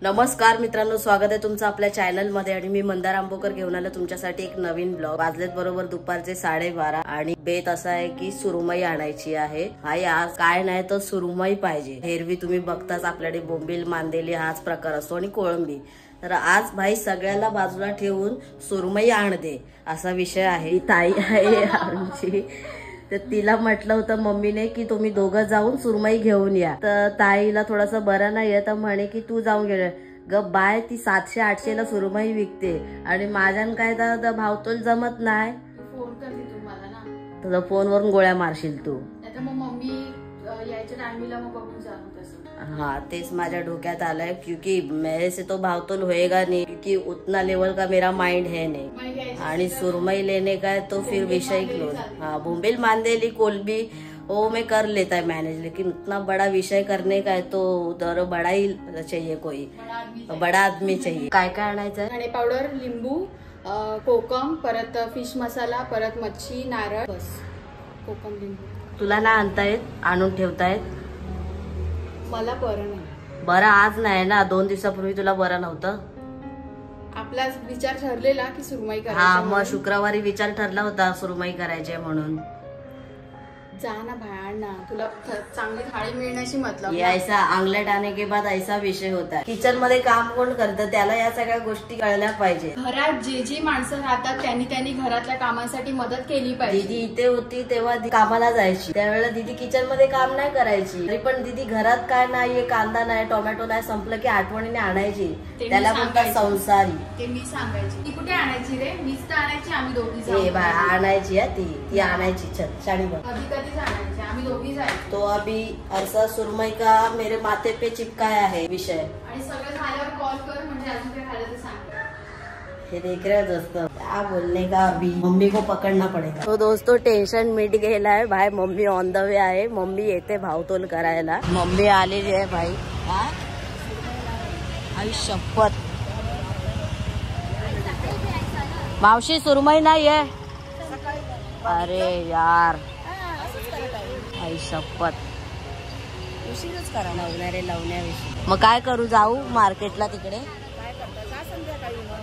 नमस्कार मित्रांनो, स्वागत आहे तुमचं आपल्या चॅनल मध्ये। आणि मी मंदार आंबोकर घेऊन आलो तुमच्यासाठी एक नवीन ब्लॉग। वाजलेत बरोबर दुपारचे 12:30 आणि बेत असा आहे की सुरमई आणायची आहे। आई आज काय नाही तर सुरमई पाहिजे। एरवी तुम्ही बघताच आपल्याकडे बोंबील, मांदेली हाच प्रकार असतो आणि कोळंबी। तर आज भाई सगळ्याला बाजूला ठेवून सुरमई आण दे असा विषय आहे। ताई आहे आमची, तर तिला म्हटलं होतं मम्मीने की तुम्ही दोघं जाऊन सुरमई घेऊन या। तर ताईला थोडंसं बरं नाही तर म्हणे की तू जाऊन घे ग बाय। ती 700-800 ला सुरमई विकते आणि माझ्यान काय तर भावतोल जमत नाही। फोन करते तुम्हाला ना, तुझ्या फोनवरून गोळ्या मारशील तू। आता मग मम्मी यायच्या टाइमिंगला मग बघून जाऊ तसं। हाँ तेज माझ्या डोक्यात आलंय क्योंकि मेरे से तो भावतोल होएगा नहीं, क्योंकि उतना लेवल का मेरा माइंड है नहीं। आणि सुरमई लेने का है तो फिर विषय क्लोज। हाँ बोंबिल, मांदेली, कोलंबी वो मैं कर लेता है मैनेज, लेकिन उतना बड़ा विषय करने का है तो उधर बड़ा ही चाहिए, कोई बड़ा आदमी चाहिए। काय काय आणायचं? धणे पावडर, लिंबू, कोकम, परत फिश मसाला, परत मच्छी, नारळ, बस। कोकम, लिंबू तुला ना आणता येत, आणून ठेवता येत? मला बरं नाही। बरं आज नाही ना, 2 दिवसापूर्वी तुला बरं नव्हतं। आपला विचार ठरलेला की सुरमई करायची। हा मग शुक्रवारी विचार ठरला होता सुरमई करायचे म्हणून। जा ना बाहेर ना, तुला चांगली थाळी मिळण्याची मतलब। ये ऐसा आंगलेट आने के बाद ऐसा विषय होता है। किचन मध्ये काम कोण करतं त्याला या सगळ्या गोष्टी कळल्या पाहिजे। घरात जे माणसं राहतात त्यांनी घरातल्या कामांसाठी मदत केली पाहिजे। दीदी इथे होती तेव्हा कामाला जायची, त्यावेळेला दीदी किचन मध्ये काम नाही करायची। तरी पण दीदी घरात काय नाहीये, कांदा नाही, टोमॅटो नाही, संपलं की आठवणीने आणायची। त्याला म्हणतात संसारी। ते मी सांगायची, ती कुठे आणायची रे? मीच तर आणायची, आम्ही दोघी जाऊ। आणायची ती आणायची। शाणी बघ आम्ही दोघी जायचो। तो अभी अरसा सुरमई का मेरे माथे पे चिपकाया है विषय। आणि सगळं झाल्यावर कॉल कर, म्हणजे अजून काय झालं तर सांग। हे देख रहे हो दोस्तों, क्या बोलने का, अभी मम्मी को पकड़ना पड़ेगा। तो दोस्तों टेन्शन मिट गेला है भाई, मम्मी ऑन द वे आहे। मम्मी येते भावतोल करायला। मम्मी आलेली आहे भाई। आई शपथ, मावशी सुरमई नाही आहे? अरे यार आई शपथ, उशीरच करा लावण्याविषयी। मग काय करू, जाऊ मार्केटला तिकडे?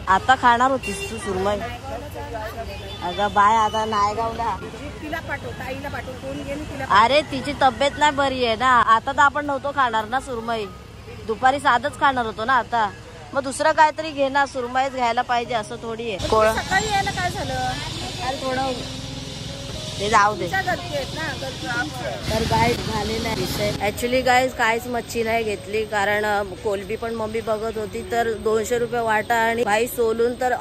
आता खाणार होतीस तू सुरमई? अगं बाय आता नायगावला तिला पाठव, ताईला पाठव, कोण घेऊन तिला। अरे तिची तब्येत नाही बरी आहे ना। आता तर आपण नव्हतो खाणार ना सुरमई, दुपारी साधच खाणार होतो ना। आता मग दुसरं काहीतरी घे ना, सुरमईच घ्यायला पाहिजे असं थोडी आहे। सकाळी यायला काय झालं? अरे थोडं ते जाऊ दे। तर गाईज झालेला आहे विषय। ऍक्च्युली गाईज काहीच मच्छी नाही घेतली, कारण कोलंबी पण मम्मी बघत होती तर 200 रुपये वाटा, आणि भाई सोलून तर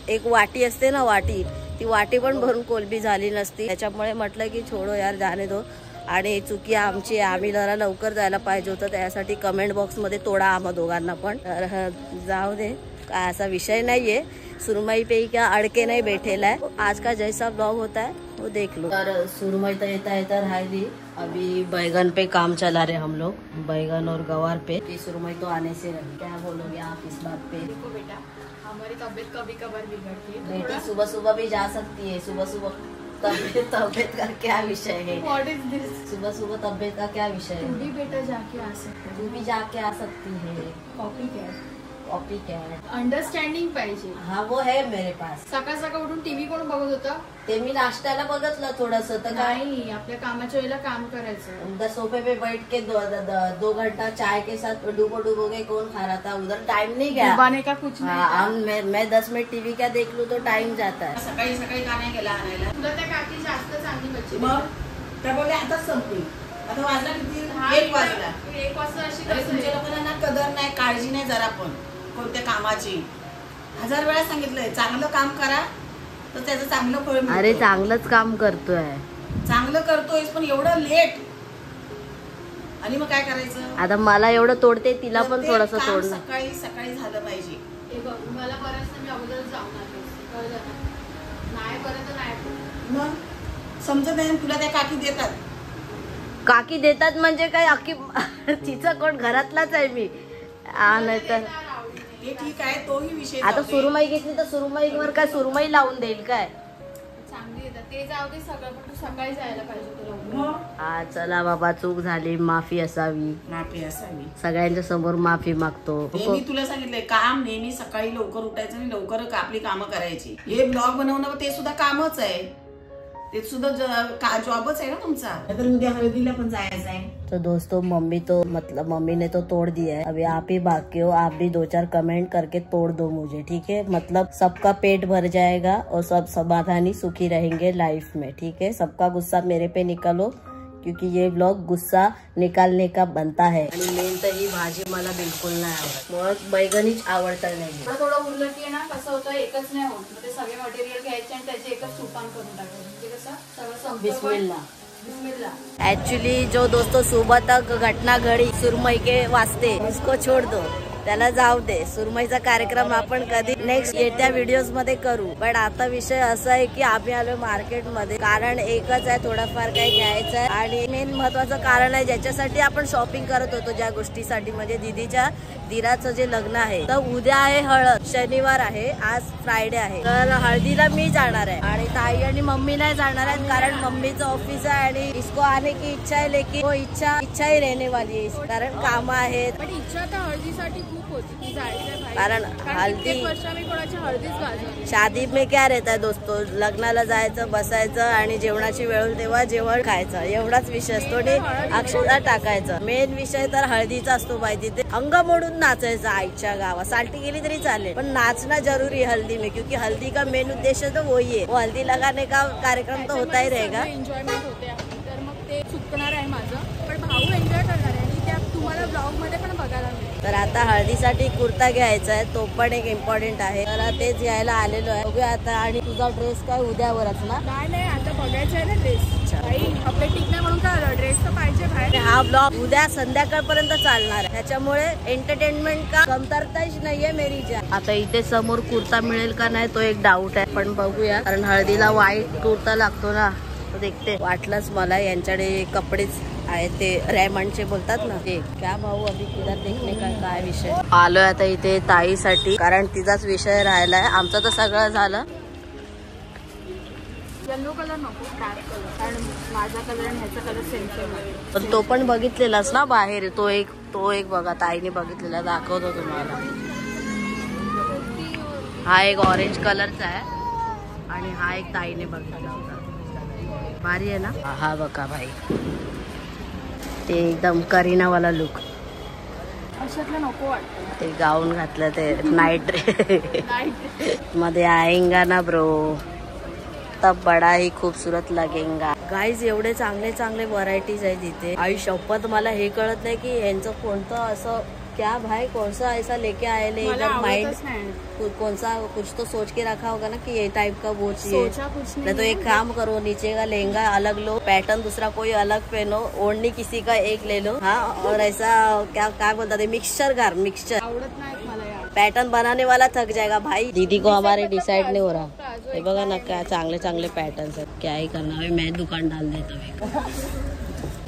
एक वाटी असते ना, वाटी, ती वाटी पण भरून कोलंबी झाली नसती। त्याच्यामुळे म्हटलं की छोडो यार, जाने दो। आणि चुकी आमची, आम्ही जरा लवकर जायला पाहिजे होतं, त्यासाठी कमेंट बॉक्स मध्ये तोडा आम्हा दोघांना पण। तर जाऊ दे, काय असा विषय नाहीये। सुरमई पे क्या अड़के नहीं बैठेला है। आज का जैसा ब्लॉग होता है वो देख लो। तर सुरमई तो येता राहिली। अभी बैगन पे काम चला रहे हम लोग, बैगन और गवार पे। सुरमई तो आने से रही, क्या बोलोगे आप इस बात पे? देखो बेटा, हमारी तबीयत कभी कभार बिगड़ती है। बेटी सुबह सुबह भी जा सकती है। सुबह सुबह तबीयत का क्या विषय है? What is this? सुबह सुबह तबीयत का क्या विषय है? तू भी बेटा जाके आ सकते, तू भी जाके आ सकती है। Copy cat, copy cat, understanding पाहिजे। हाँ वो है मेरे पास। सकाळ सकाळ उठून टीव्ही कोण बघत होतं? ते मी नाश्त्याला बघितलं थोडस, तर काय नाही, आपल्या कामाच्या वेळेला काम करायचं। उधर सोफे पे बैठ के 2 घंटा चाय के साथ डूबो के कौन खा रहा था? उधर टाइम नहीं गया। डुबाने का कुछ नाही। हाँ, मैं 10 मिनट टीवी क्या देख लूं तो टाइम जाता है। सकाळी का नाही गेला आणायला? तुला त्या काकी जास्त चांगली बच्ची। मग त्या बोलले आताच संपली। आता वाजला किती? 1 वाजला। 1 वाजता अशी अरे तुमच्या लोकांना ना कदर नाही, काळजी नाही जरा पण कोणत्या कामाची। 1000 वेळा सांगितलंय चांगलं काम करा तर त्याचं चांगलं फळ मिळतं। अरे चांगलंच काम करतोय, चांगलं करतोय, पण एवढं लेट, आणि मग काय करायचं? आता मला एवढं तोडते, तिला पण प्रत्येक थोडस काम तोडणं। सकाळी झालं पाहिजे। हे बघ, मला बऱ्याच मी अगोदर जाऊन आले, कळलं ना? नाही परत नाही, मग समजत नाही तुला त्या काकी देतात। काकी देतात म्हणजे काय? अख्खी तिचं कोण, घरातलाच आहे मी। नाहीतर हे ठीक आहे, तोही विषय। आता सुरमई घेतली तर सुरमईवर काय सुरमई लावून देईल काय? चांगली सांगितलं ते जाऊ दे सगळं, पण तू सकाळी जायला पाहिजे तुला. मग हा चला बाबा, चूक झाली, माफी असावी, माफी असावी. सगळ्यांच्या समोर माफी मागतो. मी तुला सांगितलंय काम नेहमी सकाळी लवकर उठायचं आणि लवकर आपली कामं करायची. हे ब्लॉग बनवणं ते सुद्धा कामच आहे, ते सुद्धा जॉबच आहे ना तुमचा. तर उद्या हळदीला पण जायचं आहे. तो दोस्तों मम्मी ने तो तोड़ दिया है. अभी आप ही बाकी हो, आप भी 2-4 कमेंट करके तोड़ दो मुझे, ठीक है. मतलब सबका पेट भर जाएगा और सब समाधानी सुखी रहेंगे लाइफ में, ठीक है. सबका गुस्सा मेरे पे निकालो, क्योंकि ये ब्लॉग गुस्सा निकालने का बनता है. आणि मेन तर ही भाजी मला बिलकुल नाही आवडत, मग बैगणीच आवडतं नाही. थोडं उरलं की ना कसं होतं, एकच नाही होत. मग ते सगळे मटेरियल घ्यायचे आणि त्याचे एकच सुपान करून टाकायचे, म्हणजे कसं सगळं संपलं. बिस्मिल्लाह. बिस्मिल्लाह. एक्चुअली जो दोस्तों सुबह तक घटना घड़ी सुरमई के वास्ते, उसको छोड़ दो, त्याला जाऊ दे. सुरमईचा कार्यक्रम आपण कधी नेक्स्ट येत्या व्हिडिओज मध्ये करू. पण आता विषय असा आहे की आम्ही आलो मार्केटमध्ये, कारण एकच आहे, थोडंफार काही घ्यायचं आहे. आणि मेन महत्वाचं कारण आहे ज्याच्यासाठी आपण शॉपिंग करत होतो, ज्या गोष्टीसाठी, म्हणजे दीदीच्या दिराचं जे लग्न आहे. तर उद्या आहे हळद, शनिवार आहे, आज फ्रायडे आहे. तर हळदीला मी जाणार आहे आणि ताई आणि मम्मी नाही जाणार आहेत, कारण मम्मीचं ऑफिस आहे आणि इसको आने की इच्छा आहे, लेकिन वो इच्छा ही रहने वाली आहे, कारण काम आहेत. पण इच्छा तर हळदीसाठी खूप होती की जायचं भाई, कारण हल्दी वर्ष मी कोणाची हळदीच गाजवली. शादी में क्या रहता है दोस्तों, लग्नाला जायचं, बसायचं आणि जेवणाची वेळ तेव्हा जेवण खायचं, एवढाच विषय असतो. आणि अक्षता टाकायचं. मेन विषय तर हळदीचा असतो बाई. तिथे अंग मोडून नाचायचं आईच्या गावात, साल्टी गेली तरी चालेल, पण नाचना जरूरी है हल्दी में, क्योंकि हल्दी का मेन उद्देश्य तो वही है. वो हल्दी लगाने का कार्यक्रम तो होता ही रहेगा. एन्जॉयमेंट होते आपली, तर मग ते चुकणार आहे माझं, पण भाऊ एन्जॉय करणार आहे आणि त्या तुम्हाला ब्लॉग मध्ये पण बघायला मिळेल. तर आता हळदीसाठी कुर्ता घ्यायचा आहे, तो पण एक इम्पॉर्टंट आहे. तर तेच घ्यायला आलेलो आहे. बघूया आता. आणि तुझा ड्रेस काय उद्यावरच ना? नाही आता बघायचं आहे ना ड्रेस. आपले टिक नाही म्हणून काय, ड्रेस तर पाहिजे बाहेर. हा ब्लॉग उद्या संध्याकाळपर्यंत चालणार आहे, त्याच्यामुळे एंटरटेनमेंट का कमतरताच नाहीये मेरी जान. आता इथे समोर कुर्ता मिळेल का नाही तो एक डाऊट आहे, पण बघूया. कारण हळदीला व्हाईट कुर्ता लागतो ना, तर देखते. वाटलंच मला यांच्याकडे कपडेच आहे ते रेमंडचे बोलतात ना ते. क्या भाऊ अभी किधर देखने का, काय विषय. आलोय आता इथे ताईसाठी, कारण तिचाच विषय राहिलाय. आमचं तर सगळं झालं. येलो कलर नको, डार्क कलर, कारण माझा कलर आणि ह्याचा कलर सेम आहे. पण तो पण बघितलेलाच ना बाहेर, तो एक बघा ताईने बघितलेला, दाखवतो तुम्हाला. हा एक ऑरेंज कलरचा आहे आणि हा एक ताईने बघितला होता. भारी आहे ना. हा बघा भाई, ते एकदम करीना वाला लुक. अशातलं नको वाटतं. ते गाऊन घातलं, ते नाईट ड्रेस मध्ये आएंगा ना ब्रो, तब बडा ही खूबसूरत लगेगा. गाईज एवढे चांगले चांगले व्हरायटीज आहेत इथे. आई शपथ मला हे कळत नाही की यांचं कोणतं असं, क्या भाई कौन सा ऐसा लेके आए ले, एकदम माइंड कौन सा कुछ तो सोच के रखा होगा ना कि ये टाइप का वो चाहिए. नहीं तो एक काम करो, नीचे का लहंगा अलग लो, पैटर्न दूसरा कोई अलग पहनो, ओढ़नी किसी का एक ले लो. हाँ, और ऐसा क्या बोलता थे, मिक्सचर आवडत नाही मला यार. पैटर्न बनाने वाला थक जाएगा भाई. दीदी को हमारे डिसाइड नहीं हो रहा. हे बघा ना क्या चांगले चांगले पॅटर्न्स आहेत. क्या ही करना है, मैं दुकान डाल देता.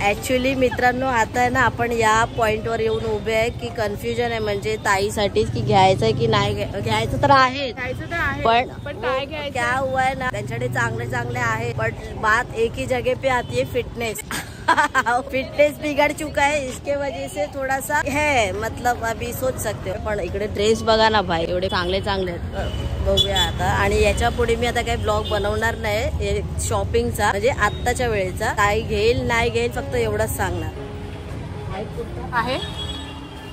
ऍक्च्युली मित्रांनो, आता आहे ना आपण या पॉइंटवर येऊन उभे आहे की कन्फ्युजन आहे, म्हणजे ताईसाठी की घ्यायचंय की नाही घ्यायचं तर आहे, पण काय घ्यायचं, क्या हुआ है ना, त्यांच्याकडे चांगले चांगले आहे, बट बात एक ही जगह पे आती है, फिटनेस. फिटनेस बिगड़ चुका है, इसके वजह से थोड़ा सा है, मतलब अभी सोच सकते हो. पण इकडे ड्रेस बघा ना भाई, एवढे चांगले चांगले बघूया आता. आणि याच्या पुढे मी आता काही ब्लॉग बनवणार नाही शॉपिंगचा, म्हणजे आत्ताच्या वेळेचा. काय घेईल नाही घेईल फक्त एवढंच सांगणार आहे.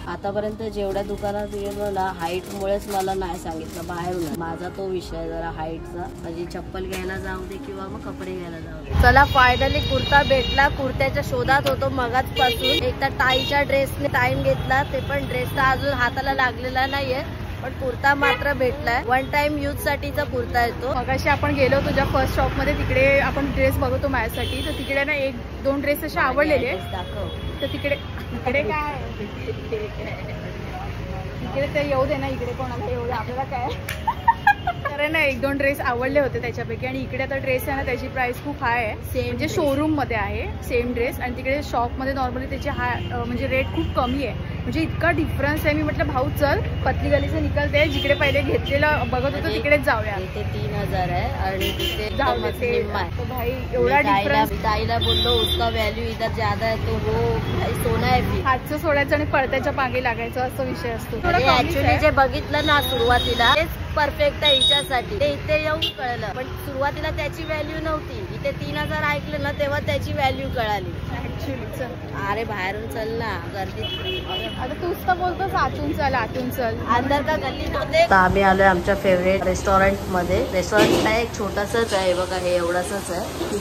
आतापर्यंत जेवढ्या दुकानात गेलो ना, हाईट मुळेच मला नाही सांगितलं बाहेरून. माझा तो विषय जरा हाईटचा, म्हणजे चप्पल घ्यायला जाऊ दे किंवा मग कपडे घ्यायला जाऊ दे. चला फायनली कुर्ता भेटला. कुर्त्याच्या शोधात होतो मगाच पासून. एक तर ताईच्या ड्रेसने टाइम घेतला, ते पण ड्रेस तर अजून हाताला लागलेला नाहीये, पण कुर्ता मात्र भेटलाय. 1 टाइम यूज साठीचा कुर्ता येतो. मगाशी आपण गेलो तुझ्या फर्स्ट शॉप मध्ये, तिकडे आपण ड्रेस बघतो माझ्यासाठी, तर तिकडे ना 1-2 ड्रेस असे आवडलेले. दाखव. तर तिकडे काय इकडे ते येऊ दे ना, इकडे कोणाला येऊ दे, आपल्याला काय. तर ना 1-2 ड्रेस आवडले होते त्याच्यापैकी. आणि इकडे आता ड्रेस आहे ना, त्याची प्राइस खूप हाय आहे, म्हणजे शोरूम मध्ये आहे सेम ड्रेस, आणि तिकडे शॉप मध्ये नॉर्मली त्याची हाय म्हणजे रेट खूप कमी आहे. म्हणजे इतका डिफरन्स आहे. मी म्हटलं भाऊ चल पतली गली से निकलते, जिकडे पहिले घेतलेलं बघत होतो तिकडेच जाऊया. इथे 3000 आहे आणि तिथे जाऊ दे ते. तो भाई एवढा डिफरन्स. ताईला बोललो उसका व्हॅल्यू इधर ज्यादा है तो वो भाई सोना आहे. हातचं सोडायचं आणि पडत्याच्या मागे लागायचं असा विषय असतो. ऍक्च्युली जे बघितलं ना सुरुवातीला तेच परफेक्ट आहे हिच्यासाठी. ते इथे येऊन कळलं, पण सुरुवातीला त्याची व्हॅल्यू नव्हती. इथे 3000 ऐकलं ना तेव्हा त्याची व्हॅल्यू कळाली ऍक्च्युली. चल अरे बाहेरून चल ना, गर्दीत. आता तूच तर बोलतोस आतून चल आतून चल, अंदर का गल्ली नव्हते. आम्ही आलोय आमच्या फेवरेट रेस्टॉरंट मध्ये. रेस्टॉरंट एक छोटसच आहे बघा, हे एवढंच आहे.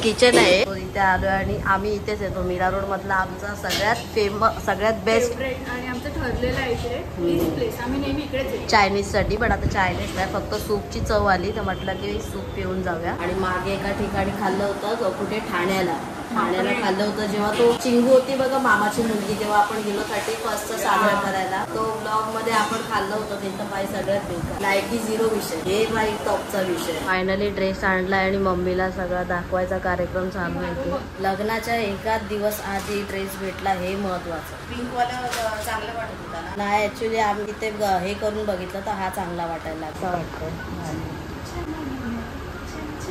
किचन आहे. इथे आलोय आणि आम्ही इथेच येतो. मीरा रोड मधला आमचा सगळ्यात फेमस सगळ्यात बेस्ट आणि आमचं ठरलेलं आहे इकडे प्लेस. आम्ही नेहमी इकडेच येतो चायनीज साठी. पण आता चायनीज नाही, फक्त सूपची चव आली तर म्हटलं की सूप पिऊन जाऊया. आणि मागे एका ठिकाणी खाल्लं होतं कुठे ठाण्याला खाल्लं होतं जेव्हा तो चिंगू होती बघा मामाची मुलगी, तेव्हा आपण गेलो 31st साजरा करायला. तो ब्लॉग मध्ये आपण खाल्लं होतं. तिथं बाई सगळ्यात बेकार, लाईटी 0 विषय. हे बाई टॉपचा विषय. फायनली ड्रेस आणलाय आणि मम्मीला सगळा दाखवायचा कार्यक्रम चालू आहे. लग्नाच्या एकाच दिवस आधी ड्रेस भेटला हे महत्वाचं. पिंक वाला चांगलं वाटत होता ना. नाही ऍक्च्युली आम्ही तिथे हे करून बघितलं तर हा चांगला वाटायला लागला वाटतं.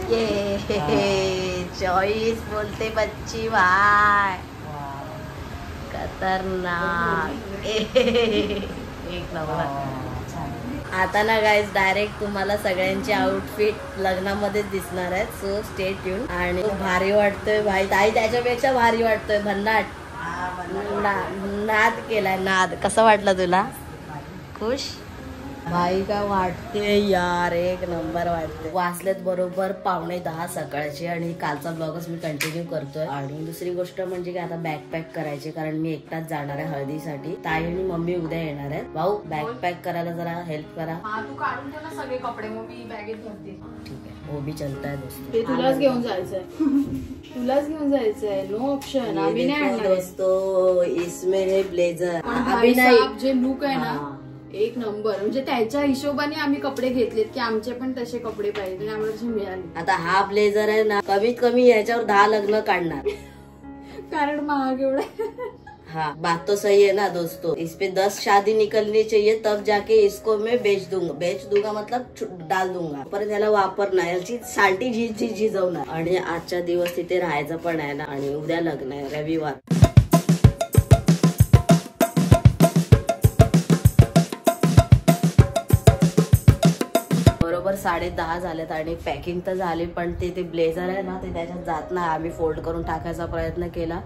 ये चॉईस बोलते बच्ची भाई, खतरनाक. एक नंबर. आता ना गाईज डायरेक्ट तुम्हाला सगळ्यांची आउटफिट लग्नामध्येच दिसणार आहेत. So stay tune. आणि भारी वाटतोय भाई. ताई त्याच्यापेक्षा भारी वाटतोय. भन्नाट नाद केलाय नाद. कसं वाटलं तुला? खुश भाई का वाटते यार, एक नंबर वाटते. वाजलेत बरोबर 9:45 सकाळचे आणि कालचा ब्लॉगच मी कंटिन्यू करतोय. आणि दुसरी गोष्ट म्हणजे की आता बॅग पॅक करायची, कारण मी एकटाच जाणार आहे हळदीसाठी. ताई आणि मम्मी उद्या येणार आहेत. भाऊ बॅग पॅक करायला जरा हेल्प करा. तू काढून ठेव ना सगळे कपडे, मग मी बॅगेत भरते. ठीक आहे, वो भी चलता है दोस्तों. ते तुलाच घेऊन जायचंय. तुलाच घेऊन जायचंय, नो ऑप्शन. आम्ही नाही आणणार दोस्तों. इसमें है ब्लेझर. अभी नाही जे लुक आहे ना एक नंबर. म्हणजे त्याच्या हिशोबाने आम्ही कपडे घेतलेत की आमचे पण तसे कपडे पाहिजे आणि आम्हाला तसे मिळाले. आता हा ब्लेझर आहे ना, कमीत कमी याच्यावर 10 लग्न काढणार, कारण महाग एवढा. हाँ बात तो सही है ना दोस्तों. इस पे 10 शादी निकलनी चाहिए तब जाके इसको मैं बेच दूंगा मतलब डाल दूंगा. परत याला वापरणार, याची साल्टी झिजवणार. आणि आजच्या दिवस तिथे राहायचं पण आहे ना. आणि उद्या लग्न आहे रविवार. बरोबर 10:30 झालेत आणि पॅकिंग तर झाली, पण ते ब्लेझर आहे ना ते त्याच्यात जात नाही. आम्ही फोल्ड करून टाकायचा प्रयत्न केला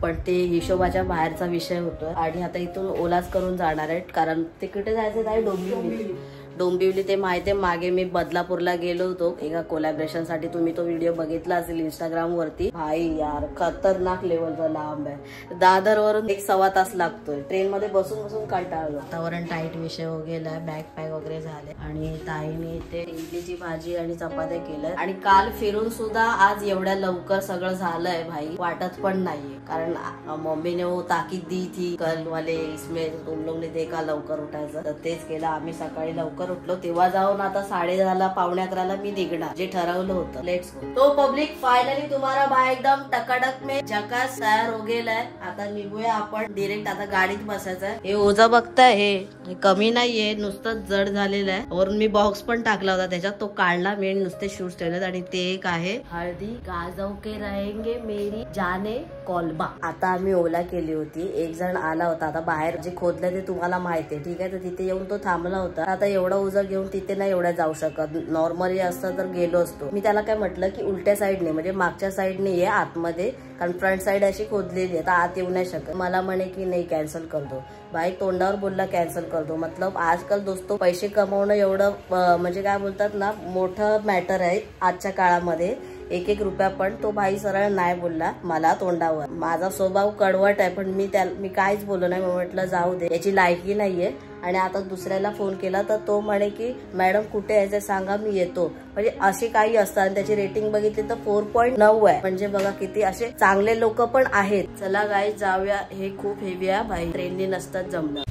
पण ते हिशोबाच्या बाहेरचा विषय होतो. आणि आता इथून ओलाच करून जाणार आहेत, कारण ते कुठे जायचं आहे डोंबिवली. ते माहिती आहे, मागे मी बदलापूरला गेलो होतो एका कोलॅबरेशन साठी. तुम्ही तो व्हिडिओ बघितला असेल इंस्टाग्राम वरती. भाई यार खतरनाक लेवलचा लांब आहे. दादर वरून 1-1.25 तास लागतोय. ट्रेन मध्ये बसून बसून कंटाळलो. वातावरण टाईट विषय हो गेलाय. बॅग पॅक वगैरे झाले आणि ताईने इथे इडलीची भाजी आणि चपात्या केल्या. आणि काल फिरून सुद्धा आज एवढ्या लवकर सगळं झालंय भाई वाटत पण नाहीये, कारण मम्मीने वो ताकीद दी थी कल वाले इसमें तुम लोग ने देखा लवकर उठायचं, तर तेच केलं. आम्ही सकाळी लवकर उठलो तेव्हा जाऊन आता 10:30 11:45 मी निघणार, जे ठरवलं होतं. Let's go. तो पब्लिक फायनली तुम्हाला बाय एकदम टकाटक में झकास तयार हो गेलाय. आता निघूया आपण डिरेक्ट. आता गाडीत बसायचंय. हे ओझा बघताय, हे कमी नाहीये, नुसतं जड झालेलं आहे. वरून मी बॉक्स पण टाकला होता त्याच्यात, तो काढला मी. नुसते शूज ठेवलेत. आणि ते एक आहे हळदी गाजव के रहेंगे मेरी जाने कोलबा. आता आम्ही ओला केली होती. एक जण आला होता, आता बाहेर जे खोदलं ते तुम्हाला माहिती आहे, ठीक आहे. तर तिथे येऊन तो थांबला होता. आता एवढा ओझं घेऊन तिथे नाही एवढ्या जाऊ शकत. नॉर्मली असतं तर गेलो असतो. मी त्याला काय म्हटलं की उलट्या साईडने म्हणजे मागच्या साईडने ये आतमध्ये, कारण फ्रंट साईड अशी खोदलेली आहे तर आत येऊ नाही शकत. मला म्हणे की नाही कॅन्सल करतो. भाई तोंडावर बोलला कॅन्सल करतो. मतलब आजकाल दोस्तों पैसे कमवणं एवढं म्हणजे काय बोलतात ना मोठं मॅटर आहे आजच्या काळामध्ये. 1-1 रुपया पण तो भाई सरळ नाही बोलला मला तोंडावर. माझा स्वभाव कडवट आहे पण मी काहीच बोललो नाही. म्हटलं जाऊ दे, याची लायकी नाहीये. आणि आता दुसऱ्याला फोन केला तर तो म्हणे की मॅडम कुठे यायचं सांगा मी येतो. म्हणजे असे काही असतात. आणि त्याची रेटिंग बघितली तर 4.9 आहे. म्हणजे बघा किती असे चांगले लोक पण आहेत. चला गाईज जाऊया. हे खूप हेवी आहे भाई, ट्रेनने नसतात जमणार.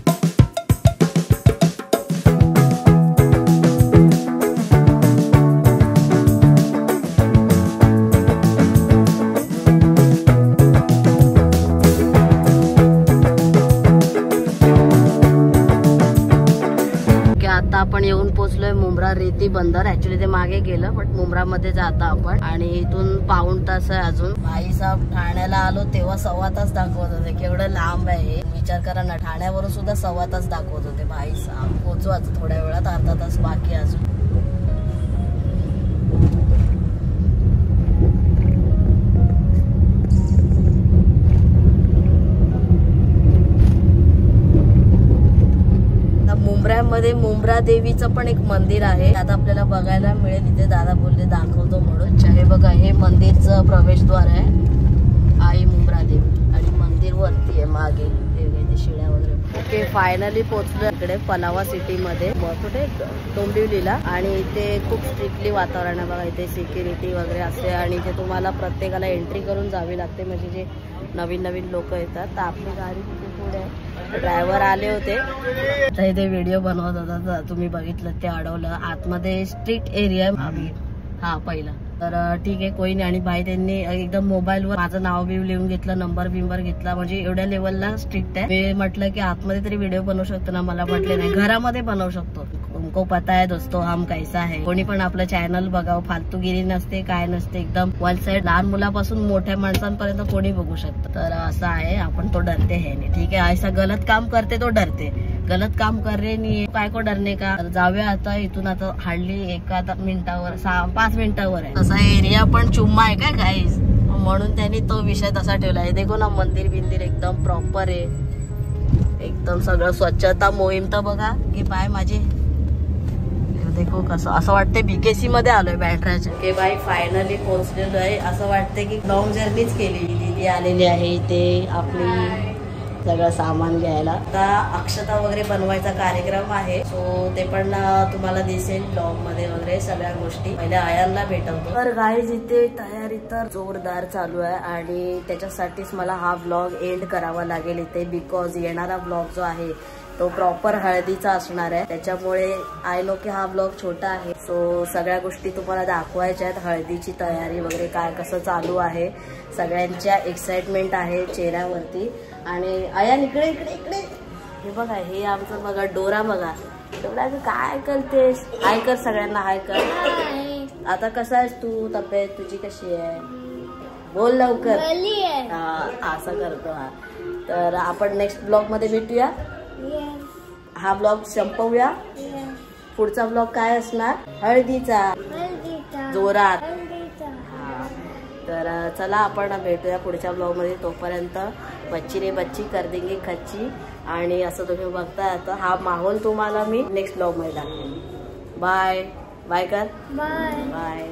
आता आपण येऊन पोहोचलोय मुंब्रा रेती बंदर. ऍक्च्युली ते मागे गेलं बट मुंब्रा मध्ये जाता आपण आणि इथून पाऊण तास आहे अजून. भाई साहेब ठाण्याला आलो तेव्हा 1.25 तास दाखवत होते. केवढं लांब आहे विचार करा ना. ठाण्यावरून सुद्धा 1.25 तास दाखवत होते. भाई साहेब पोहोचू आता थोड्या वेळात, अर्धा तास बाकी अजून. मुंब्र्यामध्ये मुंब्रा देवीचं पण एक मंदिर आहे. आता आपल्याला बघायला मिळेल. इथे दादा बोलले दाखवतो म्हणून. हे बघा हे मंदिरचं प्रवेशद्वार आहे. आई मुंब्रा देवी आणि मंदिर वरती आहे मागे शिड्या वगैरे. ओके फायनली पोहोचलो इकडे पलावा सिटी मध्ये. कुठे डोंबिवलीला. आणि इथे खूप स्ट्रिक्टली वातावरण आहे बघा. इथे सिक्युरिटी वगैरे असते आणि इथे तुम्हाला प्रत्येकाला एंट्री करून जावी लागते. म्हणजे जे नवीन नवीन लोक येतात. तर आपली गाडी तिथे पुढे आहे. ड्रायव्हर आले होते तर इथे व्हिडिओ बनवत होता. तुम्ही बघितलं ते अडवलं. आतमध्ये स्ट्रिक्ट एरिया हा पहिला. तर ठीक आहे कोई नाही. आणि भाई त्यांनी एकदम मोबाईलवर माझं नाव बिव लिहून घेतलं, नंबर बिंबर घेतला. म्हणजे एवढ्या लेवलला स्ट्रिक्ट आहे. मी म्हटलं की आतमध्ये तरी व्हिडिओ बनवू शकतो ना. मला म्हटले नाही घरामध्ये बनवू शकतो. तुमको पता है दोस्तों हम कैसा है. कोणी पण आपलं चॅनल बघावं. फालतूगिरी नसते काय नसते. एकदम वन साइड. लहान मुलापासून मोठ्या माणसांपर्यंत कोणी बघू शकतं. तर असं आहे. आपण तो डरते है नाही. ठीक आहे ऐसा गलत काम करते तो डरते. गलत काम कर रहे नाही काय को डरने का. जाऊया आता इथून. आता हार्डली 1 मिनिटावर 5 मिनिटावर आहे. तसा एरिया पण चुम्मा आहे काय गाईज म्हणून त्यांनी तो विषय तसा ठेवला आहे. देखो ना मंदिर बिंदिर एकदम प्रॉपर आहे. एकदम सगळं स्वच्छता मोहीम. तर बघा की पाय माझे देखो कसं असं वाटतंय बीकेसी मध्ये आलोय बँड्राच्या. के बाई फायनली पोहोचलेलो आहे. असं वाटतंय की लॉंग जर्नीच केलेली. दीदी आलेली आहे इथे आपली सगळं सामान घ्यायला. आता अक्षता वगैरे बनवायचा कार्यक्रम आहे. सो ते पण तुम्हाला दिसेल ब्लॉग मध्ये वगैरे सगळ्या गोष्टी. पहिले आयांना भेटवतो. तर गाईज इथे तयारी तर जोरदार चालू आहे आणि त्याच्यासाठीच मला हा ब्लॉग एंड करावा लागेल इथे. बिकॉज येणारा ब्लॉग जो आहे तो प्रॉपर हळदीचा असणार आहे. त्याच्यामुळे आय नो की हा ब्लॉग छोटा आहे. सो सगळ्या गोष्टी तुम्हाला दाखवायच्या आहेत. हळदीची तयारी वगैरे काय कसं चालू आहे. सगळ्यांच्या एक्साइटमेंट आहे चेहऱ्यावरती. आणि आयान इकडे इकडे इकडे हे बघा. हे आमचं बघा डोरा बघा. डोरा काय करतेस. हाय कर सगळ्यांना. हाय कर. आता कसा आहेस तू. तब्येत तुझी कशी आहे बोल लवकर. हा असं करतो हा. तर आपण नेक्स्ट ब्लॉग मध्ये भेटूया. हा ब्लॉग संपवूया. पुढचा ब्लॉग काय असणार हळदीचा जोरात. तर चला आपण भेटूया पुढच्या ब्लॉग मध्ये. तोपर्यंत बच्ची रे बच्ची कर देंगे खच्ची. आणि असं तुम्ही बघताय आता हा माहोल तुम्हाला मी नेक्स्ट ब्लॉग मध्ये दाखवेन. बाय बाय कर. Bye bye.